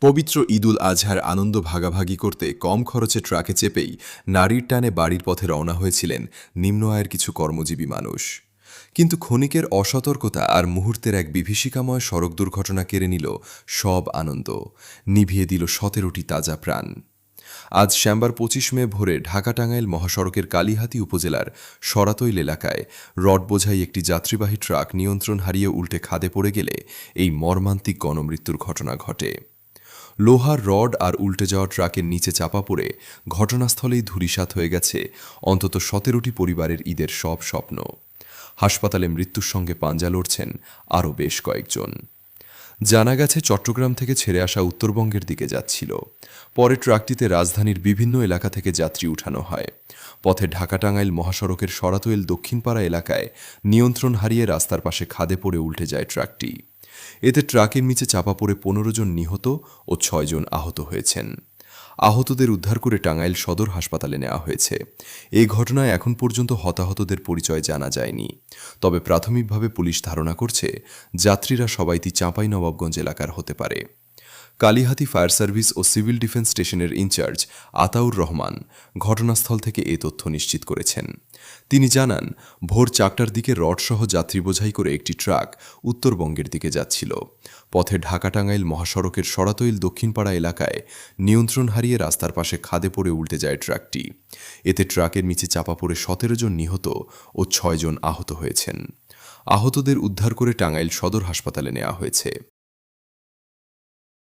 পবিত্র ঈদুল আজহার আনন্দ ভাগাভাগি করতে কম খরচে ট্রাকে চেপেই নারীর টানে বাড়ির পথে রওনা হয়েছিলেন নিম্ন আয়ের কিছু কর্মজীবী মানুষ। কিন্তু ক্ষণিকের অসতর্কতা আর মুহূর্তের এক বিভীষিকাময় সড়ক দুর্ঘটনা কেড়ে নিল সব আনন্দ, নিভিয়ে দিল ১৭টি তাজা প্রাণ। আজ সোমবার ২৫ মে ভোরে ঢাকা-টাঙ্গাইল মহাসড়কের কালিহাতী উপজেলার সরাতৈল এলাকায় রড বোঝাই একটি যাত্রীবাহী ট্রাক নিয়ন্ত্রণ হারিয়ে উল্টে খাদে পড়ে গেলে এই মর্মান্তিক গণমৃত্যুর ঘটনা ঘটে। লোহার রড আর উল্টে যাওয়া ট্রাকের নিচে চাপা পড়ে ঘটনাস্থলেই ধূলিসাৎ হয়ে গেছে অন্তত ১৭টি পরিবারের ঈদের সব স্বপ্ন। হাসপাতালে মৃত্যুর সঙ্গে পাঞ্জা লড়ছেন আরও বেশ কয়েকজন। জানা গেছে চট্টগ্রাম থেকে ছেড়ে আসা উত্তরবঙ্গের দিকে যাচ্ছিল। পরে ট্রাকটিতে রাজধানীর বিভিন্ন এলাকা থেকে যাত্রী উঠানো হয়। পথে ঢাকা-টাঙ্গাইল মহাসড়কের সরাতৈল দক্ষিণপাড়া এলাকায় নিয়ন্ত্রণ হারিয়ে রাস্তার পাশে খাদে পড়ে উল্টে যায় ট্রাকটি। এতে ট্রাকের নিচে চাপা পড়ে ১৫ জন নিহত ও ৬ জন আহত হয়েছেন। আহতদের উদ্ধার করে টাঙ্গাইল সদর হাসপাতালে নেওয়া হয়েছে। এই ঘটনায় এখন পর্যন্ত হতাহতদের পরিচয় জানা যায়নি। তবে প্রাথমিকভাবে পুলিশ ধারণা করছে যাত্রীরা সবাইতি চাঁপাইনবাবগঞ্জ এলাকার হতে পারে। কালিহাতী ফায়ার সার্ভিস ও সিভিল ডিফেন্স স্টেশনের ইনচার্জ আতাউর রহমান ঘটনাস্থল থেকে এ তথ্য নিশ্চিত করেছেন। তিনি জানান, ভোর ৪টার দিকে রডসহ যাত্রী বোঝাই করে একটি ট্রাক উত্তরবঙ্গের দিকে যাচ্ছিল। পথে ঢাকা-টাঙ্গাইল মহাসড়কের সরাতৈল দক্ষিণপাড়া এলাকায় নিয়ন্ত্রণ হারিয়ে রাস্তার পাশে খাদে পড়ে উল্টে যায় ট্রাকটি। এতে ট্রাকের নিচে চাপা পড়ে ১৭ জন নিহত ও ৬ জন আহত হয়েছেন। আহতদের উদ্ধার করে টাঙ্গাইল সদর হাসপাতালে নেওয়া হয়েছে।